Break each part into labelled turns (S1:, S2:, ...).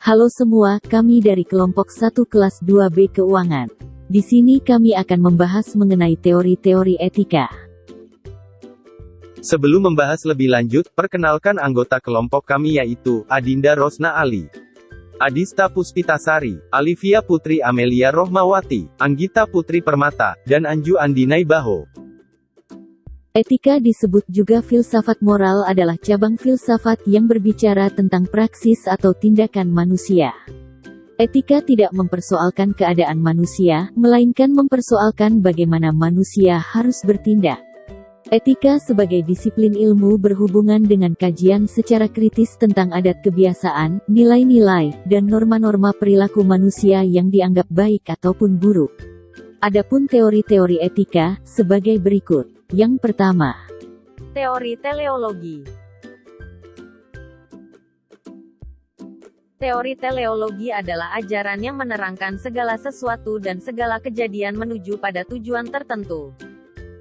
S1: Halo semua, kami dari kelompok 1 kelas 2B Keuangan. Di sini kami akan membahas mengenai teori-teori etika.
S2: Sebelum membahas lebih lanjut, perkenalkan anggota kelompok kami yaitu, Adinda Rosna Ali, Adista Puspitasari, Alivia Putri Amelia Rohmawati, Anggita Putri Permata, dan Anju Andinai Baho.
S1: Etika disebut juga filsafat moral adalah cabang filsafat yang berbicara tentang praksis atau tindakan manusia. Etika tidak mempersoalkan keadaan manusia, melainkan mempersoalkan bagaimana manusia harus bertindak. Etika sebagai disiplin ilmu berhubungan dengan kajian secara kritis tentang adat kebiasaan, nilai-nilai, dan norma-norma perilaku manusia yang dianggap baik ataupun buruk. Adapun teori-teori etika, sebagai berikut. Yang pertama,
S3: teori teleologi. Teori teleologi adalah ajaran yang menerangkan segala sesuatu dan segala kejadian menuju pada tujuan tertentu.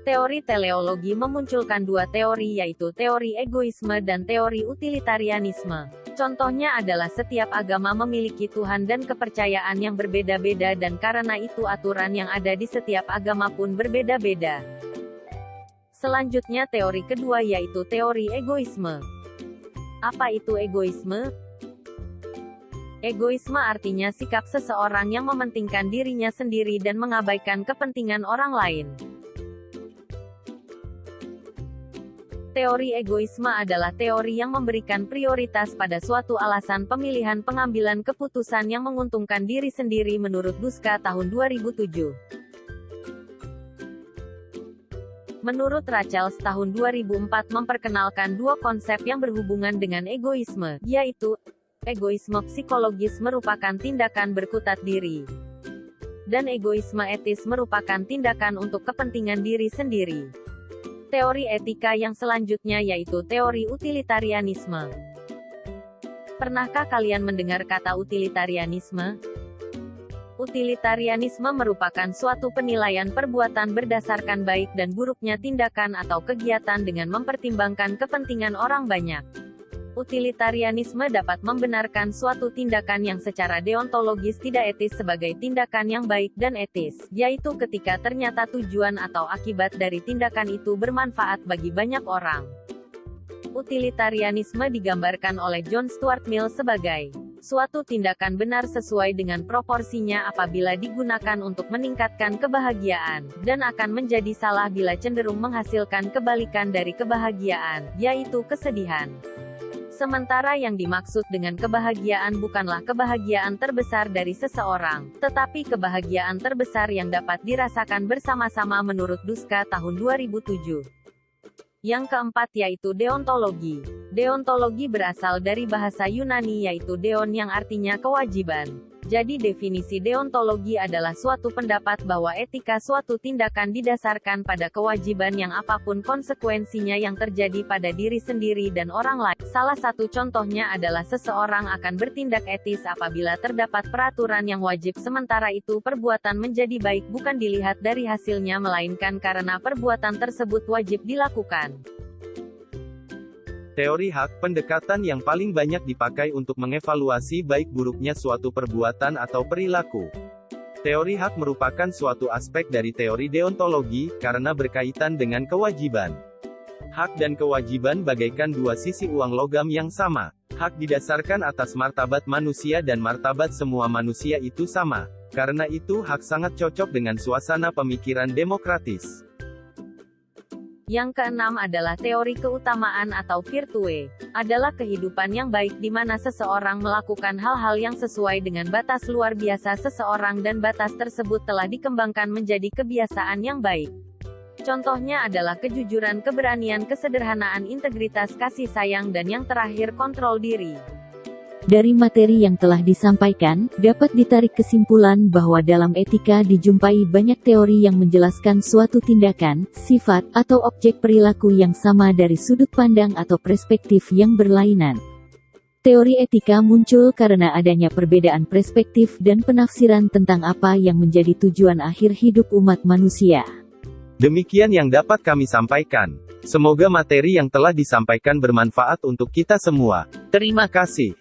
S3: Teori teleologi memunculkan dua teori yaitu teori egoisme dan teori utilitarianisme. Contohnya adalah setiap agama memiliki Tuhan dan kepercayaan yang berbeda-beda dan karena itu aturan yang ada di setiap agama pun berbeda-beda. Selanjutnya teori kedua yaitu teori egoisme. Apa itu egoisme? Egoisme artinya sikap seseorang yang mementingkan dirinya sendiri dan mengabaikan kepentingan orang lain. Teori egoisme adalah teori yang memberikan prioritas pada suatu alasan pemilihan pengambilan keputusan yang menguntungkan diri sendiri menurut Duska tahun 2007. Menurut Rachels tahun 2004 memperkenalkan dua konsep yang berhubungan dengan egoisme, yaitu, egoisme psikologis merupakan tindakan berkutat diri, dan egoisme etis merupakan tindakan untuk kepentingan diri sendiri. Teori etika yang selanjutnya yaitu teori utilitarianisme. Pernahkah kalian mendengar kata utilitarianisme? Utilitarianisme merupakan suatu penilaian perbuatan berdasarkan baik dan buruknya tindakan atau kegiatan dengan mempertimbangkan kepentingan orang banyak. Utilitarianisme dapat membenarkan suatu tindakan yang secara deontologis tidak etis sebagai tindakan yang baik dan etis, yaitu ketika ternyata tujuan atau akibat dari tindakan itu bermanfaat bagi banyak orang. Utilitarianisme digambarkan oleh John Stuart Mill sebagai suatu tindakan benar sesuai dengan proporsinya apabila digunakan untuk meningkatkan kebahagiaan, dan akan menjadi salah bila cenderung menghasilkan kebalikan dari kebahagiaan, yaitu kesedihan. Sementara yang dimaksud dengan kebahagiaan bukanlah kebahagiaan terbesar dari seseorang, tetapi kebahagiaan terbesar yang dapat dirasakan bersama-sama menurut Duska tahun 2007. Yang keempat yaitu deontologi. Deontologi berasal dari bahasa Yunani yaitu deon yang artinya kewajiban. Jadi definisi deontologi adalah suatu pendapat bahwa etika suatu tindakan didasarkan pada kewajiban yang apapun konsekuensinya yang terjadi pada diri sendiri dan orang lain. Salah satu contohnya adalah seseorang akan bertindak etis apabila terdapat peraturan yang wajib sementara itu perbuatan menjadi baik bukan dilihat dari hasilnya melainkan karena perbuatan tersebut wajib dilakukan.
S2: Teori hak, pendekatan yang paling banyak dipakai untuk mengevaluasi baik buruknya suatu perbuatan atau perilaku. Teori hak merupakan suatu aspek dari teori deontologi, karena berkaitan dengan kewajiban. Hak dan kewajiban bagaikan dua sisi uang logam yang sama. Hak didasarkan atas martabat manusia dan martabat semua manusia itu sama. Karena itu hak sangat cocok dengan suasana pemikiran demokratis.
S3: Yang keenam adalah teori keutamaan atau virtue, adalah kehidupan yang baik di mana seseorang melakukan hal-hal yang sesuai dengan batas luar biasa seseorang dan batas tersebut telah dikembangkan menjadi kebiasaan yang baik. Contohnya adalah kejujuran, keberanian, kesederhanaan, integritas, kasih sayang dan yang terakhir kontrol diri.
S1: Dari materi yang telah disampaikan, dapat ditarik kesimpulan bahwa dalam etika dijumpai banyak teori yang menjelaskan suatu tindakan, sifat, atau objek perilaku yang sama dari sudut pandang atau perspektif yang berlainan. Teori etika muncul karena adanya perbedaan perspektif dan penafsiran tentang apa yang menjadi tujuan akhir hidup umat manusia.
S2: Demikian yang dapat kami sampaikan. Semoga materi yang telah disampaikan bermanfaat untuk kita semua. Terima kasih.